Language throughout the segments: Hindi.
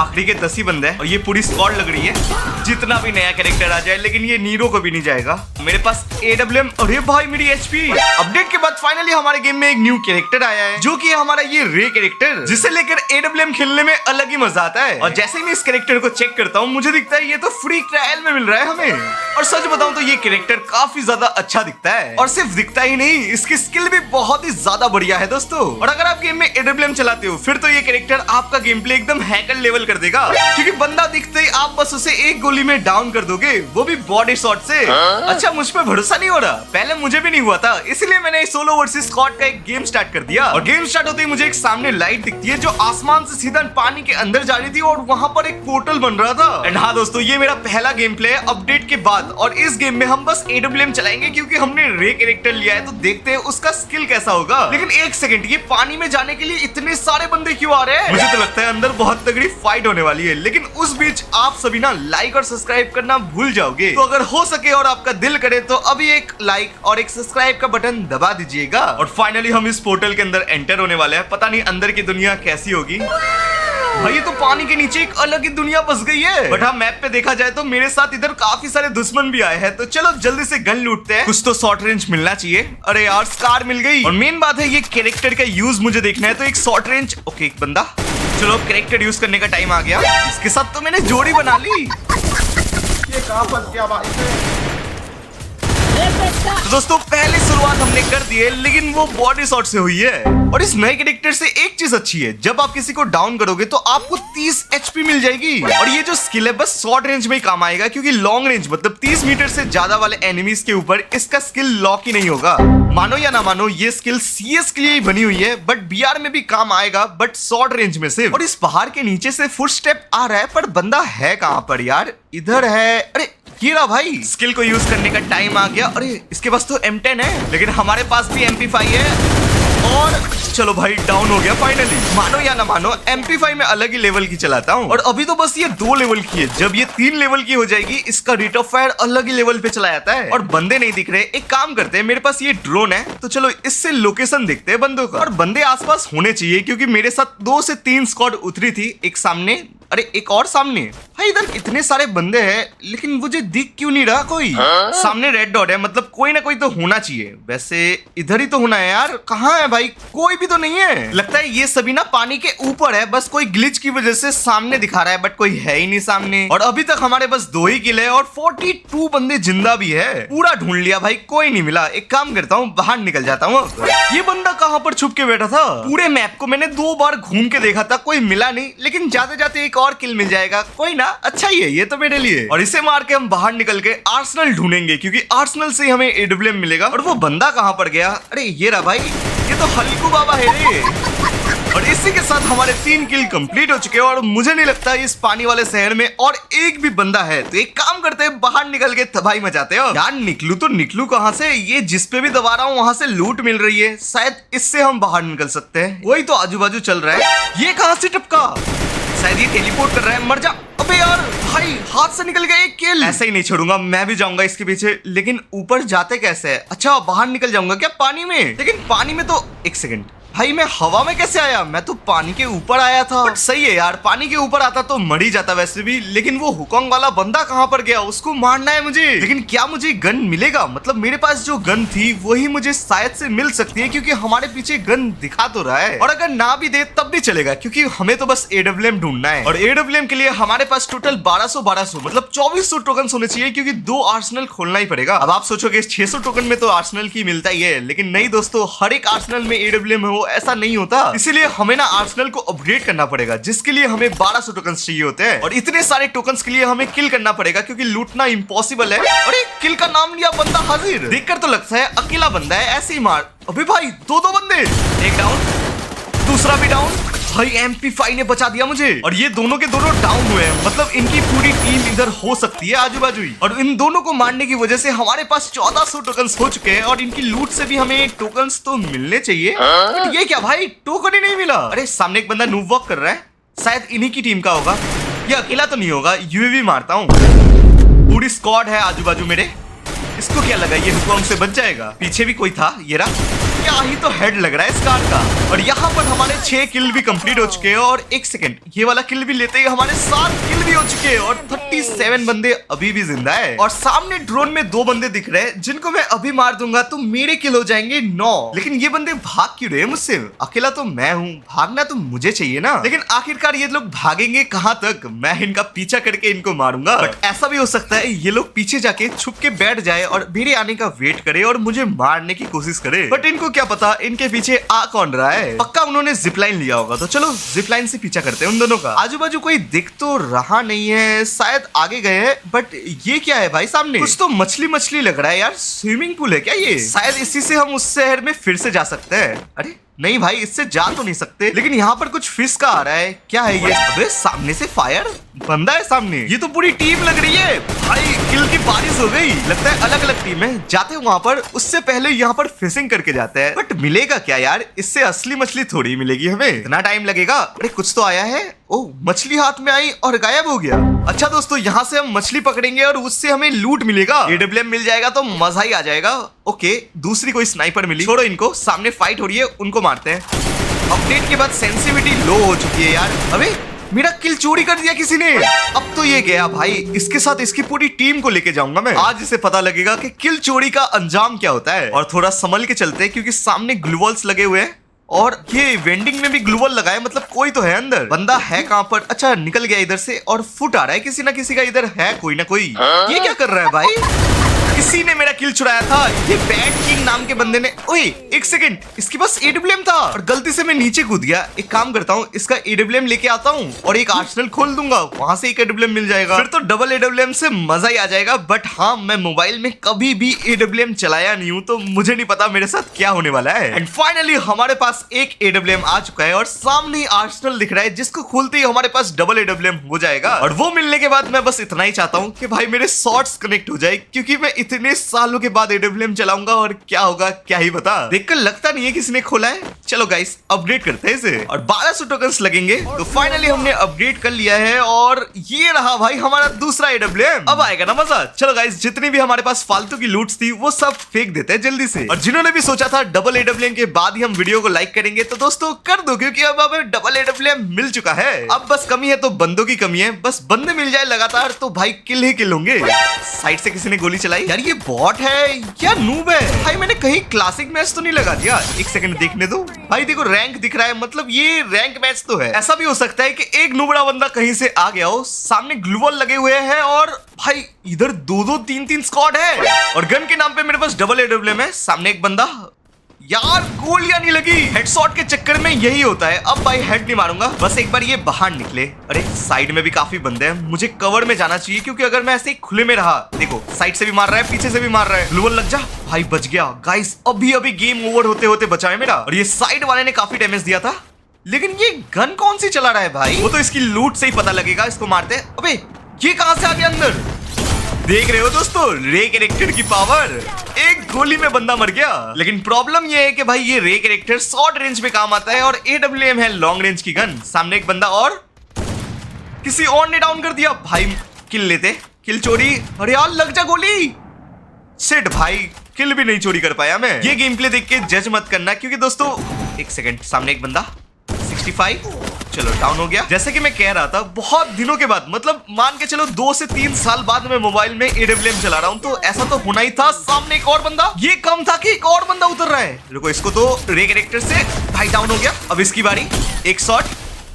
आखिरी के 10 ही बंदे हैं और ये पूरी स्क्वाड लग रही है। जितना भी नया कैरेक्टर आ जाए लेकिन ये नीरो को भी नहीं जाएगा। मेरे पास AWM। अरे भाई मेरी HP। अपडेट के बाद फाइनली हमारे गेम में एक न्यू कैरेक्टर आया है जो कि हमारा ये रे कैरेक्टर, जिसे लेकर AWM खेलने में अलग ही मजा आता है। और जैसे ही मैं इस कैरेक्टर को चेक करता हूँ मुझे दिखता है ये तो फ्री ट्रायल में मिल रहा है हमें। और सच बताऊं तो ये कैरेक्टर काफी ज्यादा अच्छा दिखता है। और सिर्फ दिखता ही नहीं, इसकी स्किल भी बहुत ही ज्यादा बढ़िया है दोस्तों। और अगर आप गेम में AWM चलाते हो फिर तो ये कैरेक्टर आपका गेम प्ले एकदम हैकर लेवल कर देगा, क्योंकि बंदा दिखते ही आप बस उसे एक गोली में डाउन कर दोगे, वो भी बॉडी शॉट से। अच्छा, मुझ पे भरोसा नहीं हो रहा? पहले मुझे भी नहीं हुआ था, इसलिए मैंने सोलो वर्सेस स्क्वाड का एक गेम स्टार्ट कर दिया। और गेम स्टार्ट होते ही मुझे एक सामने लाइट दिखती है जो आसमान से सीधा पानी के अंदर जा रही थी और वहां पर एक पोर्टल बन रहा था। एंड हाँ दोस्तों, ये मेरा पहला गेम प्ले है अपडेट के बाद। और इस गेम में हम बस AWM चलाएंगे क्योंकि हमने रे कैरेक्टर लिया है, तो देखते हैं उसका स्किल कैसा होगा। लेकिन एक सेकंड, ये पानी में जाने के लिए इतने सारे बंदे क्यों आ रहे हैं? मुझे तो लगता है अंदर बहुत तगड़ी फाइट होने वाली है। लेकिन उस बीच आप सभी ना लाइक और सब्सक्राइब करना भूल जाओगे। तो अगर हो सके और आपका दिल करे तो अभी एक लाइक और एक सब्सक्राइब का बटन दबा दीजिएगा। और फाइनली हम इस पोर्टल के अंदर एंटर होने वाले हैं। पता नहीं अंदर की दुनिया कैसी होगी। भाई ये तो पानी के नीचे एक अलग ही दुनिया बस गई है। बट हाँ, मैप पे देखा जाए तो मेरे साथ इधर काफी सारे दुश्मन भी आए हैं, तो चलो जल्दी से गन लूटते हैं। कुछ तो शॉर्ट रेंज मिलना चाहिए। अरे यार, स्कार मिल गई। और मेन बात है ये कैरेक्टर का यूज मुझे देखना है, तो एक शॉर्ट रेंज। ओके, एक बंदा। चलो कैरेक्टर यूज करने का टाइम आ गया। इसके साथ तो मैंने जोड़ी बना ली। ये कहां फंस गया भाई? तो दोस्तों पहले शुरुआत हमने कर दी है, लेकिन वो बॉडी शॉट से हुई है। और इस नए कैरेक्टर से एक चीज अच्छी है, जब आप किसी को डाउन करोगे तो आपको 30 HP मिल जाएगी। और ये जो स्किल है बस शॉर्ट रेंज में ही काम आएगा, क्योंकि लॉन्ग रेंज मतलब 30 मीटर से ज्यादा वाले एनिमीज के ऊपर इसका स्किल लॉक ही नहीं होगा। मानो या ना मानो, ये स्किल CS के लिए ही बनी हुई है, बट BR में भी काम आएगा, बट शॉर्ट रेंज में सिर्फ। और इस पहाड़ के नीचे से फुटस्टेप आ रहा है, पर बंदा है कहां पर यार? इधर है। अरे ये रहा भाई। स्किल को यूज करने का टाइम आ गया। अरे इसके पास तो M10 है, लेकिन हमारे पास भी MP5 है। और चलो भाई, डाउन हो गया फाइनली। मानो या ना मानो, MP5 में अलग ही लेवल की चलाता हूँ। और अभी तो बस ये 2 लेवल की है, जब ये 3 लेवल की हो जाएगी इसका रेट ऑफ फायर अलग ही लेवल पे चला जाता है। और बंदे नहीं दिख रहे। एक काम करते हैं, मेरे पास ये ड्रोन है, तो चलो इससे लोकेशन देखते हैं बंदों का। और बंदे आसपास होने चाहिए, क्योंकि मेरे साथ 2 से 3 स्क्वाड उतरी थी। एक सामने, अरे एक और सामने। भाई इधर इतने सारे बंदे हैं, लेकिन मुझे दिख क्यों नहीं रहा कोई? सामने रेड डॉट है, मतलब कोई ना कोई तो होना चाहिए। वैसे इधर ही तो होना है यार। कहाँ है भाई? कोई भी तो नहीं है। लगता है ये सभी ना पानी के ऊपर है, बस कोई ग्लिच की वजह से सामने दिखा रहा है, बट कोई है ही नहीं सामने। और अभी तक हमारे बस 2 ही किल है और 42 बंदे जिंदा भी है। पूरा ढूंढ लिया भाई, कोई नहीं मिला। एक काम करता हूँ, बाहर निकल जाता हूँ। ये बंदा कहाँ पर छुप के बैठा था? पूरे मैप को मैंने 2 बार घूम के देखा था, कोई मिला नहीं, लेकिन जाते जाते एक और किल मिल जाएगा। कोई ना, अच्छा ही है ये तो मेरे लिए। और इसे मार के हम बाहर निकल के आर्सेनल ढूंढेंगे, क्योंकि आर्सेनल से हमें AWM मिलेगा। और वो बंदा कहाँ पर गया? अरे ये रहा भाई, ये तो हल्कू बाबा है रे। और इसी के साथ हमारे 3 किल कंप्लीट हो चुके हैं। और मुझे नहीं लगता इस पानी वाले शहर में और एक भी बंदा है, तो एक काम करते हैं, बाहर निकल के तबाही मचाते हैं। यार निकलू तो निकलू कहां से? ये जिस पे भी दबा रहा हूँ वहां से लूट मिल रही है, शायद इससे हम बाहर निकल सकते हैं। वही तो आजू बाजू चल रहा है। ये कहां से टपका? शायद ये टेलीपोर्ट कर रहा है। मर जा। अबे यार भाई, हाथ से निकल गया एक किल। ऐसा ही नहीं छोड़ूंगा, मैं भी जाऊंगा इसके पीछे। लेकिन ऊपर जाते कैसे? अच्छा, बाहर निकल जाऊंगा क्या पानी में? लेकिन पानी में तो, एक सेकंड भाई, मैं हवा में कैसे आया? मैं तो पानी के ऊपर आया था। बट सही है यार, पानी के ऊपर आता तो मर ही जाता वैसे भी। लेकिन वो हुकोंग वाला बंदा कहाँ पर गया? उसको मारना है मुझे। लेकिन क्या मुझे गन मिलेगा? मतलब मेरे पास जो गन थी वही मुझे शायद से मिल सकती है, क्योंकि हमारे पीछे गन दिखा तो रहा है। और अगर ना भी दे तब भी चलेगा, क्योंकि हमें तो बस AWM ढूंढना है। और AWM के लिए हमारे पास टोटल 1200 मतलब 2400 टोकन होने चाहिए, क्योंकि 2 आर्सेनल खोलना ही पड़ेगा। अब आप सोचोगे 600 टोकन में तो आर्सेनल की मिलता ही है, लेकिन नहीं दोस्तों, हर एक आर्सेनल में AWM हो ऐसा नहीं होता। इसीलिए हमें ना आर्सेनल को अपग्रेड करना पड़ेगा, जिसके लिए हमें 1200 टोकन्स चाहिए होते हैं। और इतने सारे टोकन्स के लिए हमें किल करना पड़ेगा, क्योंकि लूटना इम्पॉसिबल है। अरे किल का नाम लिया, बंदा हाजिर। देखकर तो लगता है अकेला बंदा है, ऐसे ही मार। अबे भाई, 2 बंदे। एक डाउन, दूसरा भी डाउन। भाई MP5 ने बचा दिया मुझे। और ये दोनों के दोनों डाउन हुए हैं, मतलब इनकी पूरी टीम इधर हो सकती है आजू बाजू ही। और इन दोनों को मारने की वजह से हमारे पास 1400 टोकन्स हो चुके हैं। और इनकी लूट से भी हमें टोकन्स तो मिलने चाहिए। बट ये क्या भाई, टोकन ही नहीं मिला। अरे सामने एक बंदा नूब वॉक कर रहा है, शायद इन्हीं की टीम का होगा। ये अकेला तो नहीं होगा, UAV मारता हूँ। पूरी स्क्वाड है आजू बाजू मेरे। इसको क्या लगा, ये हुकूम से बच जाएगा? पीछे भी कोई था, ये रहा। क्या ही तो हेड लग रहा है इस कार का। और यहाँ पर हमारे 6 किल भी कंप्लीट हो चुके हैं और एक सेकंड, ये वाला किल भी लेते ही हमारे 7 किल भी हो चुके हैं और 37 बंदे अभी भी जिंदा है। और सामने ड्रोन में 2 बंदे दिख रहे हैं जिनको मैं अभी मार दूंगा तो मेरे किल हो जाएंगे 9। लेकिन ये बंदे भाग क्यों रहे हैं मुझसे? अकेला तो मैं हूँ, भागना तो मुझे चाहिए ना। लेकिन आखिरकार ये लोग भागेंगे कहाँ तक? मैं इनका पीछा करके इनको मारूंगा। बट ऐसा भी हो सकता है ये लोग पीछे जाके छुप के बैठ जाए और मेरे आने का वेट करे और मुझे मारने की कोशिश करे। बट इनको क्या पता इनके पीछे आ कौन रहा है। पक्का उन्होंने जिप लाइन लिया होगा, तो चलो जिप लाइन से पीछा करते हैं उन दोनों का। आजू बाजू कोई दिख तो रहा नहीं है, शायद आगे गए हैं। बट ये क्या है भाई सामने? कुछ तो मछली मछली लग रहा है यार। स्विमिंग पूल है क्या ये? शायद इसी से हम उस शहर में फिर से जा सकते हैं। अरे नहीं भाई, इससे जा तो नहीं सकते। लेकिन यहाँ पर कुछ फिश का आ रहा है, क्या है ये? अबे सामने से फायर बंदा है सामने। ये तो पूरी टीम लग रही है भाई, किल की बारिश हो गई। लगता है अलग अलग टीम है। जाते हैं वहां पर, उससे पहले यहाँ पर फिशिंग करके जाते हैं। बट मिलेगा क्या यार? इससे असली मछली थोड़ी मिलेगी हमें, इतना टाइम लगेगा। अरे कुछ तो आया है। ओ, मछली हाथ में आई और गायब हो गया। अच्छा दोस्तों, यहाँ से हम मछली पकड़ेंगे और उससे हमें लूट मिलेगा। AWM मिल जाएगा तो मजा ही आ जाएगा। ओके, दूसरी कोई स्नाइपर मिली। छोड़ो इनको, सामने फाइट हो रही है, उनको मारते हैं। अपडेट के बाद सेंसिटिविटी लो हो चुकी है यार। अबे मेरा किल चोरी कर दिया किसी ने। अब तो ये गया भाई, इसके साथ इसकी पूरी टीम को लेके जाऊंगा मैं। आज इसे पता लगेगा कि किल चोरी का अंजाम क्या होता है। और थोड़ा संभल के चलते हैं क्योंकि सामने ग्लूवल्स लगे हुए हैं और ये वेंडिंग में भी ग्लूवल लगा है, मतलब कोई तो है अंदर। बंदा है कहाँ पर? अच्छा निकल गया इधर से और फुट आ रहा है किसी ना किसी का। इधर है कोई ना कोई। ये क्या कर रहा है भाई? किसी ने मेरा किल चुराया था, ये बैट किंग नाम के बंदे ने। ओए एक सेकंड, इसके पास AWM था और गलती से मैं नीचे कूद गया। एक काम करता हूँ, इसका AWM लेके आता हूँ और एक आर्सेनल खोल दूंगा, वहां से एक AWM मिल जाएगा। फिर तो डबल AWM से मजा ही आ जाएगा। बट हाँ, मैं मोबाइल में कभी भी AWM चलाया नहीं हूँ तो मुझे नहीं पता मेरे साथ क्या होने वाला है। एंड फाइनली हमारे पास एक AWM आ चुका है और सामने ही आर्सेनल दिख रहा है जिसको खोलते ही हमारे पास डबल AWM हो जाएगा। और वो मिलने के बाद मैं बस इतना ही चाहता हूँ कि भाई मेरे शॉट्स कनेक्ट हो जाए, क्योंकि मैं इतने सालों के बाद AWM चलाऊंगा और क्या होगा क्या ही पता। देखकर लगता नहीं है किसी ने खोला है। चलो गाइस, अपडेट करते हैं इसे और 1200 टोकन्स लगेंगे। तो फाइनली हमने अपडेट कर लिया है और ये रहा भाई हमारा दूसरा AWM। अब आएगा ना मजा। चलो गाइस, जितनी भी हमारे पास फालतू की लूट्स थी वो सब फेंक देते हैं जल्दी से। और जिन्होंने भी सोचा था डबल AWM के बाद ही हम वीडियो को लाइक करेंगे, तो दोस्तों कर दो, क्योंकि अब हमें डबल AWM मिल चुका है। अब बस कमी है तो बंदों की कमी है। बस बंदे मिल जाए लगातार तो भाई किल ही किल होंगे। साइड से किसी ने गोली चलाई यार, ये बॉट है क्या नूब है भाई? मैंने कहीं क्लासिक मैच तो नहीं लगा दिया? एक सेकंड देखने दो भाई। देखो रैंक दिख रहा है, मतलब ये रैंक मैच तो है। ऐसा भी हो सकता है कि एक नूबड़ा बंदा कहीं से आ गया हो। सामने ग्लूवल लगे हुए हैं और भाई इधर 2-2 3-3 स्क्वाड है और गन के नाम पे मेरे पास डबल AWM है। सामने एक बंदा, यार गोलियां नहीं लगी। हेडशॉट के चक्कर में यही होता है। अब भाई हेड नहीं मारूंगा, बस एक बार ये बाहर निकले। अरे साइड में भी काफी बंदे हैं, मुझे कवर में जाना चाहिए, क्योंकि अगर मैं ऐसे ही खुले में रहा, देखो साइड से भी मार रहा है, पीछे से भी मार रहा है। ग्लूवल लग जा भाई, बच गया। गाइस अभी अभी गेम ओवर होते होते बचा है मेरा। और ये साइड वाले ने काफी डैमेज दिया था, लेकिन ये गन कौन सी चला रहा है भाई? वो तो इसकी लूट से ही पता लगेगा। इसको मारते हैं। अबे ये कहां से आ गया अंदर? देख रहे हो दोस्तों रे कैरेक्टर की पावर। एक गोली में बंदा मर गया। लेकिन प्रॉब्लम ये है कि भाई ये रे कैरेक्टर शॉर्ट रेंज में काम आता है और AWM है लॉन्ग रेंज की गन। सामने एक बंदा और किसी और ने डाउन कर दिया भाई। किल लेते, किल चोरी। अरे यार लग जा गोली। शिट भाई, किल भी नहीं चोरी कर पाया मैं। ये गेम प्ले देख के जज मत करना, क्योंकि दोस्तों एक सेकंड, सामने एक बंदा 65, चलो डाउन हो गया। जैसे कि मैं कह रहा था, बहुत दिनों के बाद, मतलब मान के चलो 2 से 3 साल बाद मैं मोबाइल में AWM चला रहा हूं, तो ऐसा तो होना ही था। सामने एक और बंदा, ये कम था कि एक और बंदा उतर रहा है। रुको, इसको तो रे कैरेक्टर से भाई डाउन हो गया। अब इसकी बारी, एक शॉट,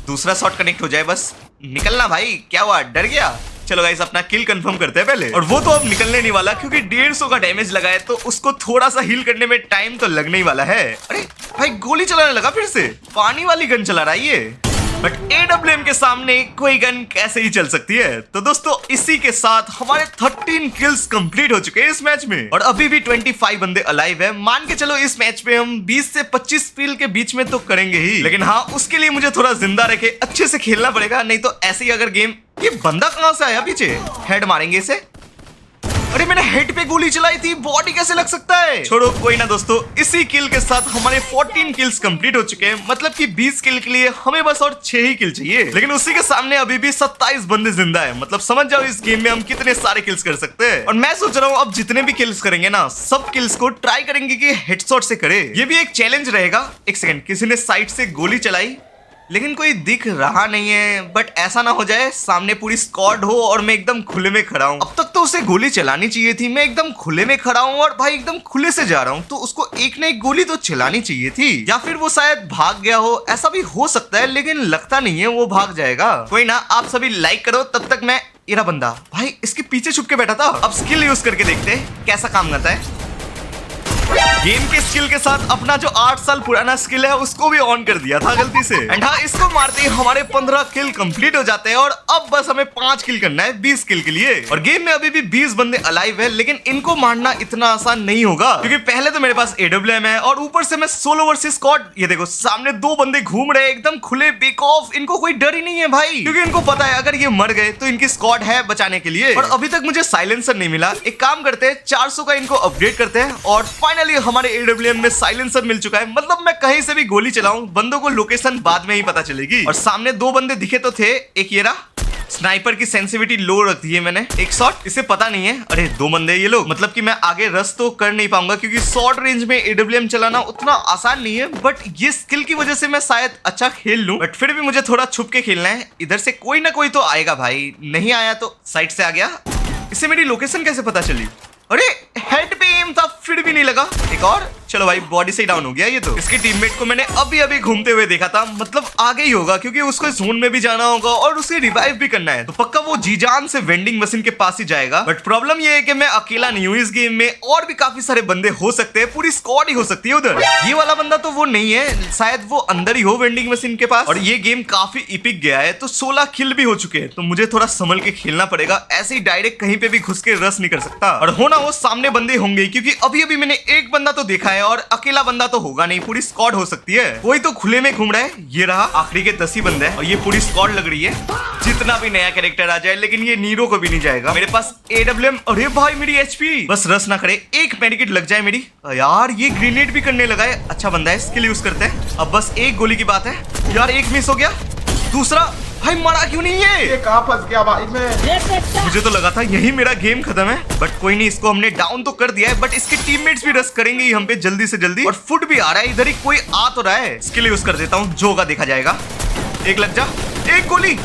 दूसरा शॉट कनेक्ट हो जाए, बस निकलना भाई। क्या हुआ, डर गया? चलो गाइस, अपना किल कंफर्म करते हैं पहले। और वो तो अब निकलने नहीं वाला, क्योंकि 150 का डैमेज लगा है, तो उसको थोड़ा सा हील करने में टाइम तो लगने ही वाला है। अरे भाई गोली चलाने लगा फिर से, पानी वाली गन चला रहा है ये। बट AWM के सामने कोई गन कैसे ही चल सकती है। तो दोस्तों इसी के साथ हमारे 13 किल्स कंप्लीट हो चुके हैं इस मैच में, और अभी भी 25 बंदे अलाइव है। मान के चलो इस मैच में हम 20 से 25 किल के बीच में तो करेंगे ही, लेकिन हाँ उसके लिए मुझे थोड़ा जिंदा रखे अच्छे से खेलना पड़ेगा, नहीं तो ऐसे ही अगर गेम। ये बंदा कहां से आया पीछे? हेड मारेंगे इसे। अरे मैंने हेड पे गोली चलाई थी, बॉडी कैसे लग सकता है? छोड़ो कोई ना दोस्तों, इसी किल के साथ हमारे 14 किल्स कंप्लीट हो चुके हैं। मतलब कि 20 किल के लिए हमें बस और 6 ही किल चाहिए, लेकिन उसी के सामने अभी भी 27 बंदे जिंदा है। मतलब समझ जाओ इस गेम में हम कितने सारे किल्स कर सकते हैं। और मैं सोच रहा हूँ अब जितने भी किल्स करेंगे ना, सब किल्स को ट्राई करेंगे कि हेडशॉट से करे। ये भी एक चैलेंज रहेगा। एक सेकंड, किसी ने साइड से गोली चलाई लेकिन कोई दिख रहा नहीं है। बट ऐसा ना हो जाए सामने पूरी स्क्वाड हो और मैं एकदम खुले में खड़ा हूँ। अब तक तो उसे गोली चलानी चाहिए थी, मैं एकदम खुले में खड़ा हूँ और भाई एकदम खुले से जा रहा हूँ, तो उसको एक ना एक गोली तो चलानी चाहिए थी। या फिर वो शायद भाग गया हो, ऐसा भी हो सकता है, लेकिन लगता नहीं है वो भाग जाएगा। कोई ना, आप सभी लाइक करो, तब तक मैं ये रहा बंदा भाई इसके पीछे छुप के बैठा था। अब स्किल यूज करके देखते हैं कैसा काम करता है। गेम के स्किल के साथ अपना जो 8 साल पुराना स्किल है उसको भी ऑन कर दिया था गलती से। एंड हाँ, इसको मारते ही हमारे 15 किल कंप्लीट हो जाते हैं और अब बस हमें 5 किल करना है 20 किल के लिए। और गेम में अभी भी 20 बंदे अलाइव है, लेकिन इनको मारना इतना आसान नहीं होगा क्योंकि पहले तो मेरे पास AWM है और ऊपर से मैं सोलो वर्सेस स्क्वाड। ये देखो सामने 2 बंदे घूम रहे हैं एकदम खुले, बेक ऑफ। इनको कोई डर ही नहीं है भाई, क्योंकि इनको पता है अगर ये मर गए तो इनकी स्क्वाड है बचाने के लिए। और अभी तक मुझे साइलेंसर नहीं मिला। एक काम करते हैं, 400 का इनको अपग्रेड करते हैं और फाइनली हमारे AWM में साइलेंसर मिल चुका है। मतलब मैं कहीं से भी गोली चलाऊं, बंदों को लोकेशन बाद में ही पता चलेगी। और सामने 2 बंदे दिखे तो थे, एक ये रहा। स्नाइपर की सेंसिटिविटी लो रख दी है मैंने। एक शॉट, इसे पता नहीं है। अरे 2 बंदे ये लोग। मतलब कि मैं आगे रश तो कर नहीं पाऊंगा क्योंकि शॉर्ट रेंज में AWM चलाना उतना आसान नहीं है। बट ये स्किल की वजह से मैं शायद अच्छा खेल लूं, बट फिर भी मुझे थोड़ा छुप के खेलना है। इधर से कोई ना कोई तो आएगा भाई, नहीं आया तो साइड से आ गया। इसे मेरी लोकेशन कैसे पता चली? अरे हेड पे एम था फिर भी नहीं लगा। एक और, चलो भाई बॉडी से डाउन हो गया ये तो। इसके टीममेट को मैंने अभी अभी घूमते हुए देखा था, मतलब आगे ही होगा क्योंकि उसको जोन में भी जाना होगा और उसे रिवाइव भी करना है, तो पक्का वो जी जान से वेंडिंग मशीन के पास ही जाएगा। बट प्रॉब्लम ये है कि मैं अकेला नहीं हूँ इस गेम में, और भी काफी सारे बंदे हो सकते हैं, पूरी स्क्वाड ही हो सकती है उधर। ये वाला बंदा तो वो नहीं है, शायद वो अंदर ही हो वेंडिंग मशीन के पास। और ये गेम काफी इपिक गया है, तो 16 किल भी हो चुके हैं, तो मुझे थोड़ा संभल के खेलना पड़ेगा। ऐसे ही डायरेक्ट कहीं पे भी घुस के रस नहीं कर सकता। और होना वो सामने बंदे होंगे क्योंकि अभी अभी मैंने एक बंदा तो देखा है और अकेला बंदा तो होगा नहीं, पूरी स्क्वाड हो सकती है। कोई तो खुले में घूम रहा है। ये रहा, आखिरी के 10 ही बंदे हैं और ये पूरी स्क्वाड लग रही है। जितना भी नया कैरेक्टर आ जाए, लेकिन ये नीरो को भी नहीं जाएगा। मेरे पास AWM। अरे भाई मेरी HP, बस रस ना करे, एक मेडिकेट लग जाए मेरी। यार ये ग्रेनेड भी करने लगा है, अच्छा बंदा है, स्किल यूज करते हैं। अब बस एक गोली की बात है। यार एक मिस हो गया, दूसरा भाई मरा क्यों नहीं ये कहाँ फंस गया भाई मैं? मुझे तो लगा था यही मेरा गेम खत्म है, बट कोई नहीं, इसको हमने डाउन तो कर दिया है। बट इसके टीममेट्स भी रश करेंगे ही हम पे जल्दी से जल्दी। और फुट भी आ रहा है, इधर ही कोई आ तो रहा है। स्किल यूज कर देता हूँ, जो होगा देखा जाएगा। एक लग जा, एक गोली।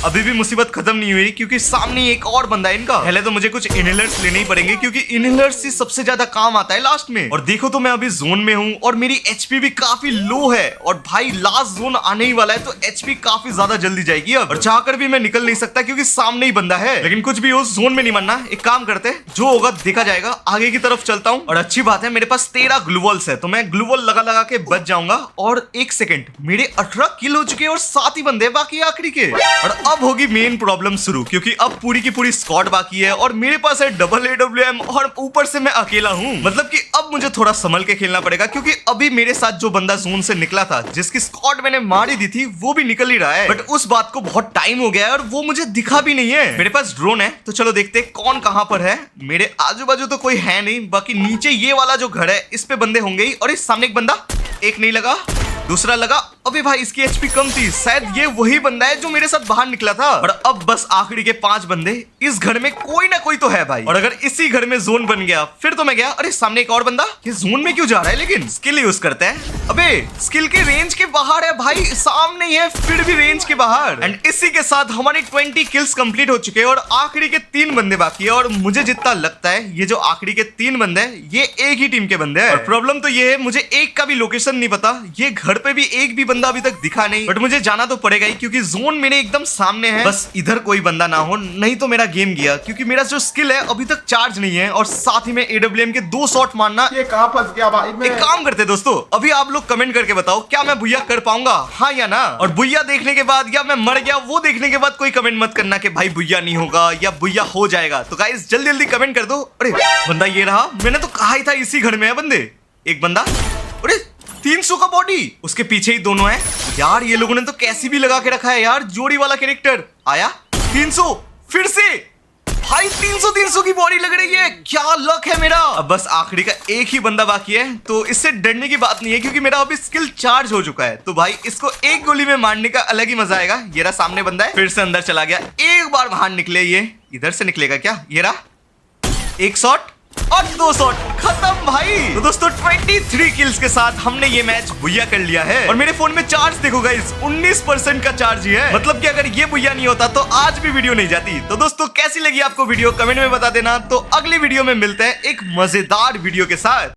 अभी भी मुसीबत खत्म नहीं हुई क्योंकि सामने एक और बंदा है इनका। पहले तो मुझे कुछ इनहेलर्स लेने ही पड़ेंगे क्योंकि इनहेलर्स ही सबसे ज्यादा काम आता है लास्ट में। और देखो तो मैं अभी जोन में हूँ और मेरी HP भी काफी लो है और भाई लास्ट जोन आने ही वाला है, तो HP काफी ज्यादा जल्दी जाएगी अब। और चाहकर भी मैं निकल नहीं सकता क्योंकि सामने ही बंदा है। लेकिन कुछ भी हो, जोन में नहीं मरना। एक काम करते हैं, जो होगा देखा जाएगा। आगे की तरफ चलता हूँ और अच्छी बात है मेरे पास 13 ग्लूवल्स है, तो मैं ग्लूवल लगा लगा के बच जाऊंगा। और एक सेकेंड, मेरे 18 किल हो चुके हैं और 7 ही बंदे बाकी आखिरी के। और अब होगी मेन प्रॉब्लम शुरू क्योंकि अब पूरी की पूरी स्क्वाड बाकी है और मेरे पास है डबल AWM और ऊपर से मैं अकेला हूँ। मतलब कि अब मुझे थोड़ा संभल के खेलना पड़ेगा क्योंकि अभी मेरे साथ जो बंदा जोन से निकला था, जिसकी स्क्वाड मैंने मारी दी थी, वो भी निकल ही रहा है। बट उस बात को बहुत टाइम हो गया है और वो मुझे दिखा भी नहीं है। मेरे पास ड्रोन है, तो चलो देखते हैं कौन कहां पर है। मेरे आजू बाजू तो कोई है नहीं, बाकी नीचे ये वाला जो घर है इस पे बंदे होंगे ही। और इस सामने एक बंदा, एक नहीं लगा, दूसरा लगा। अबे भाई इसकी HP कम थी, शायद ये वही बंदा है जो मेरे साथ बाहर निकला था। और अब बस आखिरी के 5 बंदे। इस घर में कोई ना कोई तो है भाई, और अगर इसी घर में जोन बन गया फिर तो मैं गया। अरे सामने एक और बंदा, ये जोन में क्यों जा रहा है? लेकिन स्किल यूज करते हैं। अबे स्किल के रेंज के बाहर है भाई, सामने ही है फिर भी रेंज के बाहर। एंड इसी के साथ हमारी 20 किल्स कंप्लीट हो चुके हैं और आखिरी के 3 बंदे बाकी है। और मुझे जितना लगता है ये जो आखिरी के 3 बंदे हैं ये एक ही टीम के बंदे हैं। और प्रॉब्लम तो ये है, मुझे एक का भी लोकेशन नहीं पता। ये घर पे भी एक भी बंदा अभी तक दिखा नहीं, बट मुझे जाना तो पड़ेगा ही क्योंकि जोन मेरे एकदम सामने है। बस इधर कोई बंदा ना हो, नहीं तो मेरा गेम गया क्योंकि मेरा जो स्किल है अभी तक चार्ज नहीं है। और साथ ही में AWM के 2 शॉट मारना। ये कहाँ फंस गया भाई मैं? एक काम करते दोस्तों, अभी आप लोग कमेंट करके बताओ क्या मैं बुया कर पाऊंगा, हाँ या ना। और बुया देखने के बाद या मैं मर गया वो देखने के बाद कोई कमेंट मत करना कि भाई बुया नहीं होगा या बुया हो जाएगा। तो गाइस जल्दी जल्दी कमेंट कर दो। अरे बंदा ये रहा, मैंने तो कहा ही था इसी घर में है बंदे। एक बंदा, अरे 300 का बॉडी, उसके पीछे ही दोनों हैं। यार ये लोगों ने तो कैसी भी लगा के रखा है यार, जोड़ी वाला कैरेक्टर आया। 300 फिर से भाई 300 की बॉडी लग रही है, क्या लक है मेरा। अब बस आखिरी का एक ही बंदा बाकी है, तो इससे डरने की बात नहीं है क्योंकि मेरा अभी स्किल चार्ज हो चुका है। तो भाई इसको एक गोली में मारने का अलग ही मजा आएगा। ये रहा सामने बंदा है, फिर से अंदर चला गया, एक बार बाहर निकले, ये इधर से निकलेगा क्या। ये रहा, एक शॉट और 2 शॉट, खत्म भाई। तो दोस्तों 23 किल्स के साथ हमने ये मैच बुया कर लिया है। और मेरे फोन में चार्ज देखो गाइस, 19% का चार्ज ही है। मतलब कि अगर ये बुया नहीं होता तो आज भी वीडियो नहीं जाती। तो दोस्तों कैसी लगी आपको वीडियो, कमेंट में बता देना। तो अगली वीडियो में मिलते हैं एक मजेदार वीडियो के साथ।